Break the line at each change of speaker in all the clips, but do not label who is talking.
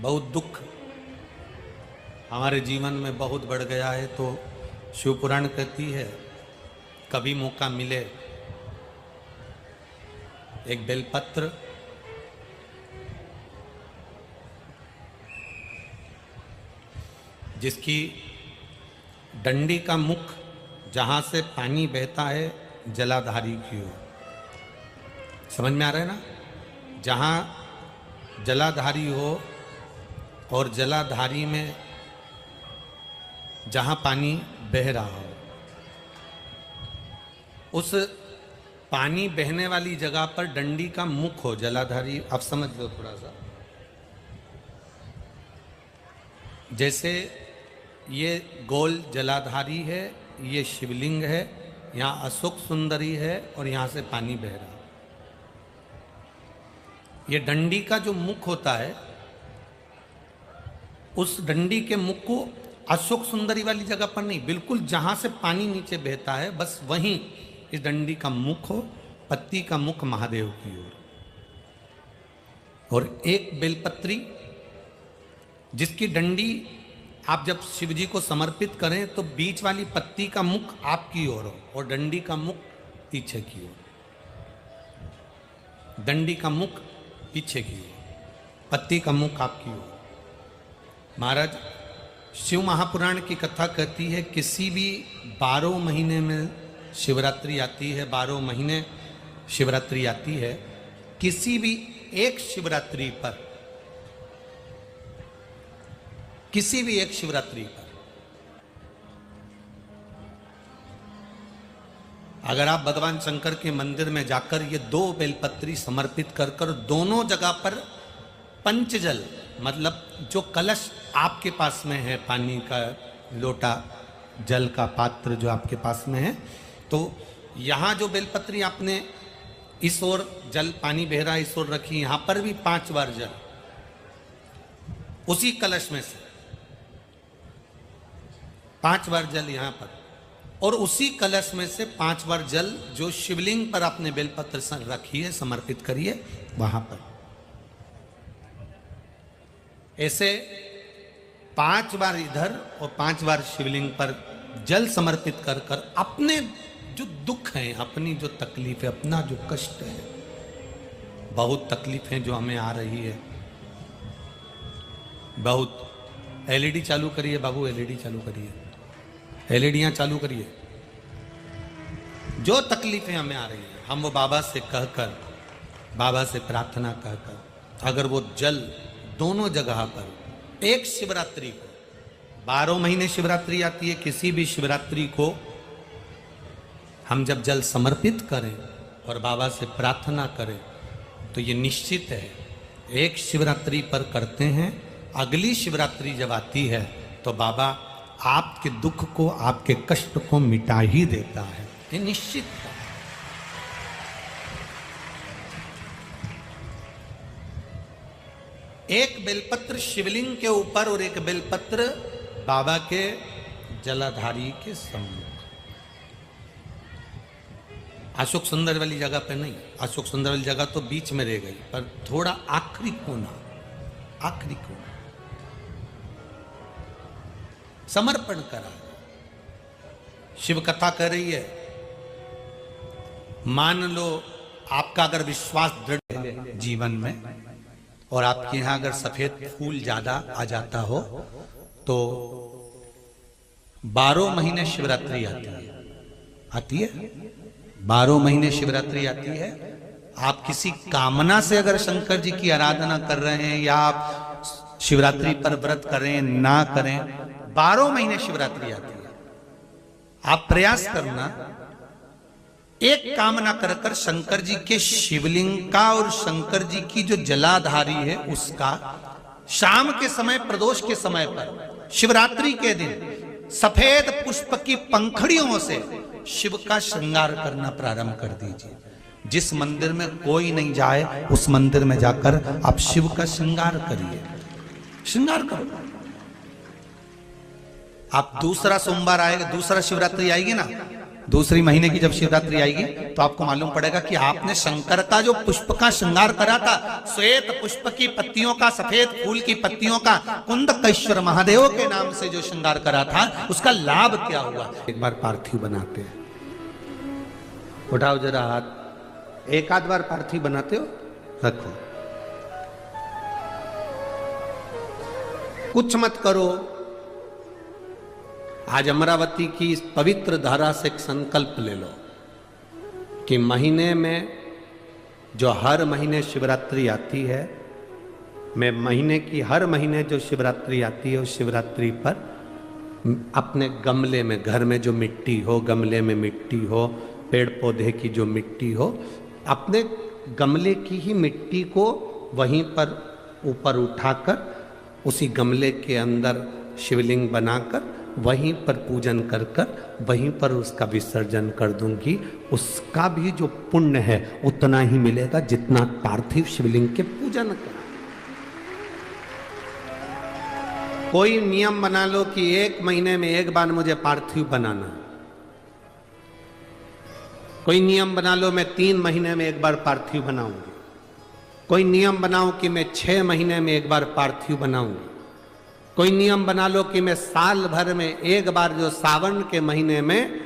बहुत दुख हमारे जीवन में बहुत बढ़ गया है, तो शिव पुराण कहती है कभी मौका मिले एक बेलपत्र जिसकी डंडी का मुख जहां से पानी बहता है जलाधारी की ओर, समझ में आ रहा है ना? जहां जलाधारी हो और जलाधारी में जहां पानी बह रहा हो, उस पानी बहने वाली जगह पर डंडी का मुख हो जलाधारी। अब समझ लो थोड़ा सा, जैसे ये गोल जलाधारी है, ये शिवलिंग है, यहाँ अशोक सुंदरी है और यहाँ से पानी बह रहा है। ये डंडी का जो मुख होता है, उस डंडी के मुख को अशोक सुंदरी वाली जगह पर नहीं, बिल्कुल जहां से पानी नीचे बहता है बस वहीं इस डंडी का मुख हो, पत्ती का मुख महादेव की ओर। और एक बेलपत्री जिसकी डंडी आप जब शिव जी को समर्पित करें तो बीच वाली पत्ती का मुख आपकी ओर हो और डंडी का मुख पीछे की ओर, डंडी का मुख पीछे की ओर, पत्ती का मुख आपकी ओर। महाराज शिव महापुराण की कथा कहती है किसी भी 12 महीने में शिवरात्रि आती है, 12 महीने शिवरात्रि आती है, किसी भी एक शिवरात्रि पर, किसी भी एक शिवरात्रि पर अगर आप भगवान शंकर के मंदिर में जाकर ये 2 बेलपत्री समर्पित कर कर दोनों जगह पर पंचजल, मतलब जो कलश आपके पास में है, पानी का लोटा, जल का पात्र जो आपके पास में है, तो यहाँ जो बेलपत्री आपने इस ओर जल पानी बह रहा इस ओर रखी, यहाँ पर भी 5 बार जल उसी कलश में से 5 बार जल यहाँ पर, और उसी कलश में से 5 बार जल जो शिवलिंग पर आपने बेलपत्र रखी है समर्पित करिए वहां पर। ऐसे 5 बार इधर और 5 बार शिवलिंग पर जल समर्पित कर कर अपने जो दुख है, अपनी जो तकलीफ है, अपना जो कष्ट है, बहुत तकलीफें जो हमें आ रही है, बहुत। एलईडी चालू करिए बाबू, एलईडी चालू करिए, एलईडियां चालू करिए। जो तकलीफें हमें आ रही है हम वो बाबा से कहकर, बाबा से प्रार्थना कहकर, अगर वो जल दोनों जगह पर एक शिवरात्रि को, 12 महीने शिवरात्रि आती है, किसी भी शिवरात्रि को हम जब जल समर्पित करें और बाबा से प्रार्थना करें तो ये निश्चित है एक शिवरात्रि पर करते हैं, अगली शिवरात्रि जब आती है तो बाबा आपके दुख को, आपके कष्ट को मिटा ही देता है, ये निश्चित है। एक बेलपत्र शिवलिंग के ऊपर और एक बेलपत्र बाबा के जलाधारी के सम्मुख। अशोक सुंदर वाली जगह पे नहीं, अशोक सुंदर वाली जगह तो बीच में रह गई, पर थोड़ा आखिरी कोना, आखिरी कोना समर्पण करा। शिव कथा कर रही है, मान लो आपका अगर विश्वास दृढ़ है जीवन में और आपके यहां अगर सफेद फूल ज्यादा आ जाता हो तो 12 महीने शिवरात्रि आती है, आती है, 12 महीने शिवरात्रि आती है। आप किसी कामना से अगर शंकर जी की आराधना कर रहे हैं या आप शिवरात्रि पर व्रत करें ना करें, 12 महीने शिवरात्रि आती है। आप प्रयास करना, एक कामना कर कर शंकर जी के शिवलिंग का और शंकर जी की जो जलाधारी है उसका शाम के समय, प्रदोष के समय पर, शिवरात्रि के दिन सफेद पुष्प की पंखड़ियों से शिव का श्रृंगार करना प्रारंभ कर दीजिए। जिस मंदिर में कोई नहीं जाए उस मंदिर में जाकर आप शिव का श्रृंगार करिए, श्रृंगार करो। आप दूसरा सोमवार आएगा, दूसरा शिवरात्रि आएगी ना, दूसरी महीने की जब शिवरात्रि आएगी तो आपको मालूम पड़ेगा कि आपने शंकर का जो पुष्प का श्रृंगार करा था, श्वेत पुष्प की पत्तियों का, सफेद फूल की पत्तियों का, कुंदकेश्वर महादेव के नाम से जो श्रृंगार करा था, उसका लाभ क्या हुआ। एक बार पार्थिव बनाते हैं, उठाओ जरा हाथ, एक आध बार पार्थिव बनाते हो, रखो, कुछ मत करो। आज अमरावती की इस पवित्र धारा से एक संकल्प ले लो कि महीने में जो हर महीने शिवरात्रि आती है, मैं महीने की हर महीने जो शिवरात्रि आती है उस शिवरात्रि पर अपने गमले में, घर में जो मिट्टी हो, गमले में मिट्टी हो, पेड़ पौधे की जो मिट्टी हो, अपने गमले की ही मिट्टी को वहीं पर ऊपर उठाकर उसी गमले के अंदर शिवलिंग बनाकर वहीं पर पूजन कर कर वहीं पर उसका विसर्जन कर दूंगी। उसका भी जो पुण्य है उतना ही मिलेगा जितना पार्थिव शिवलिंग के पूजन का। कोई नियम बना लो कि एक महीने में एक बार मुझे पार्थिव बनाना, कोई नियम बना लो मैं 3 महीने में एक बार पार्थिव बनाऊंगी, कोई नियम बनाओ कि मैं 6 महीने में एक बार पार्थिव बनाऊंगी, कोई नियम बना लो कि मैं साल भर में एक बार जो सावन के महीने में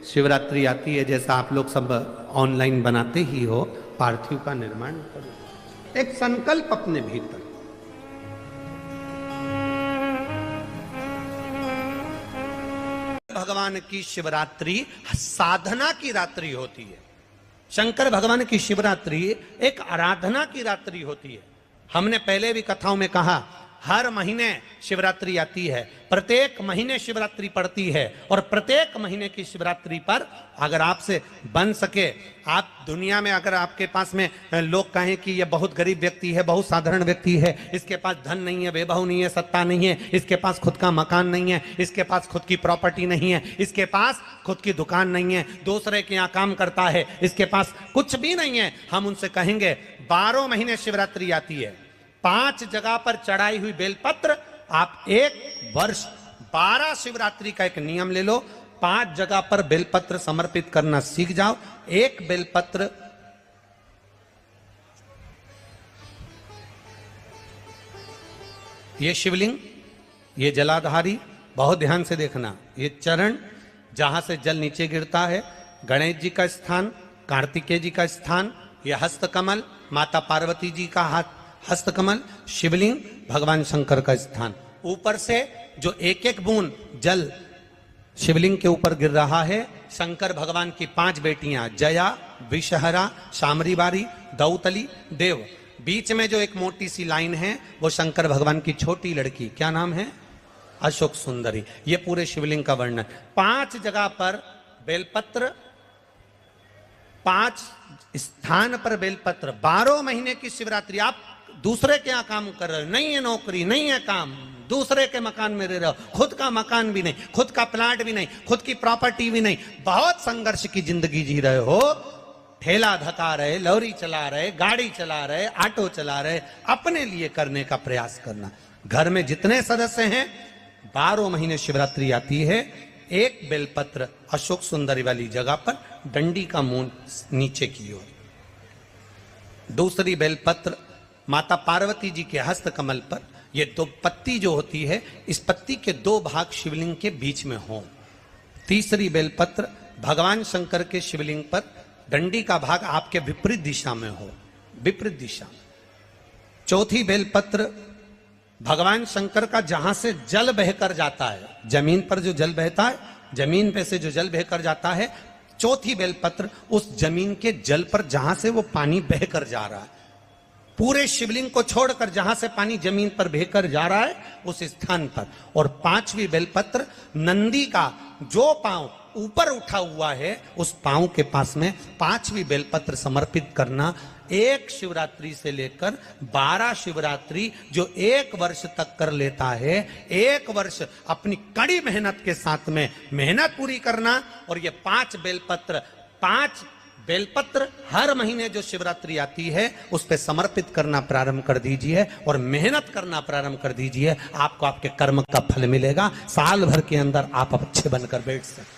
शिवरात्रि आती है, जैसा आप लोग सब ऑनलाइन बनाते ही हो, पार्थिव का निर्माण करो। एक संकल्प अपने भीतर। भगवान की शिवरात्रि साधना की रात्रि होती है। शंकर भगवान की शिवरात्रि एक आराधना की रात्रि होती है। हमने पहले भी कथाओं में कहा, हर महीने शिवरात्रि आती है, प्रत्येक महीने शिवरात्रि पड़ती है, और प्रत्येक महीने की शिवरात्रि पर अगर आपसे बन सके, आप दुनिया में अगर आपके पास में लोग कहें कि ये बहुत गरीब व्यक्ति है, बहुत साधारण व्यक्ति है, इसके पास धन नहीं है, वैभव नहीं है, सत्ता नहीं है, इसके पास खुद का मकान नहीं है, इसके पास खुद की प्रॉपर्टी नहीं है, इसके पास खुद की दुकान नहीं है, दूसरे के यहाँ काम करता है, इसके पास कुछ भी नहीं है, हम उनसे कहेंगे 12 महीने शिवरात्रि आती है, 5 जगह पर चढ़ाई हुई बेलपत्र, आप एक वर्ष 12 शिवरात्रि का एक नियम ले लो, 5 जगह पर बेलपत्र समर्पित करना सीख जाओ। एक बेलपत्र ये शिवलिंग, ये जलाधारी, बहुत ध्यान से देखना, ये चरण जहां से जल नीचे गिरता है, गणेश जी का स्थान, कार्तिकेय जी का स्थान, ये हस्तकमल माता पार्वती जी का हाथ हस्तकमल, शिवलिंग भगवान शंकर का स्थान। ऊपर से जो एक एक बूंद जल शिवलिंग के ऊपर गिर रहा है, शंकर भगवान की 5 बेटियां जया, विषहरा, शामरीबारी, दौतली, देव, बीच में जो एक मोटी सी लाइन है वो शंकर भगवान की छोटी लड़की, क्या नाम है, अशोक सुंदरी। ये पूरे शिवलिंग का वर्णन। 5 जगह पर बेलपत्र, 5 स्थान पर बेलपत्र। 12 महीने की शिवरात्रि। आप दूसरे के यहाँ काम कर रहे हो, नहीं है नौकरी, नहीं है काम, दूसरे के मकान में रह रहे हो, खुद का मकान भी नहीं, खुद का प्लाट भी नहीं, खुद की प्रॉपर्टी भी नहीं, बहुत संघर्ष की जिंदगी जी रहे हो, ठेला धका रहे, लॉरी चला रहे, गाड़ी चला रहे, ऑटो चला रहे, अपने लिए करने का प्रयास करना। घर में जितने सदस्य हैं, 12 महीने शिवरात्रि आती है, एक बेलपत्र अशोक सुंदरी वाली जगह पर, डंडी का मुंह नीचे की ओर, दूसरी बेलपत्र माता पार्वती जी के हस्त कमल पर। ये 2 पत्ती जो होती है, इस पत्ती के 2 भाग शिवलिंग के बीच में हो। तीसरी बेलपत्र भगवान शंकर के शिवलिंग पर, डंडी का भाग आपके विपरीत दिशा में हो, विपरीत दिशा। चौथी बेलपत्र भगवान शंकर का जहां से जल बहकर जाता है, जमीन पर जो जल बहता है, जमीन पे से जो जल बहकर जाता है, चौथी बेलपत्र उस जमीन के जल पर जहां से वो पानी बहकर जा रहा है, पूरे शिवलिंग को छोड़कर जहां से पानी जमीन पर बहकर जा रहा है उस स्थान पर। और 5वीं बेलपत्र नंदी का जो पांव ऊपर उठा हुआ है, उस पांव के पास में 5वीं बेलपत्र समर्पित करना। एक शिवरात्रि से लेकर 12 शिवरात्रि जो 1 वर्ष तक कर लेता है, 1 वर्ष अपनी कड़ी मेहनत के साथ में मेहनत पूरी करना। और ये 5 बेलपत्र हर महीने जो शिवरात्रि आती है उस पे समर्पित करना प्रारंभ कर दीजिए और मेहनत करना प्रारंभ कर दीजिए। आपको आपके कर्म का फल मिलेगा। साल भर के अंदर आप अच्छे बनकर बैठ सकते।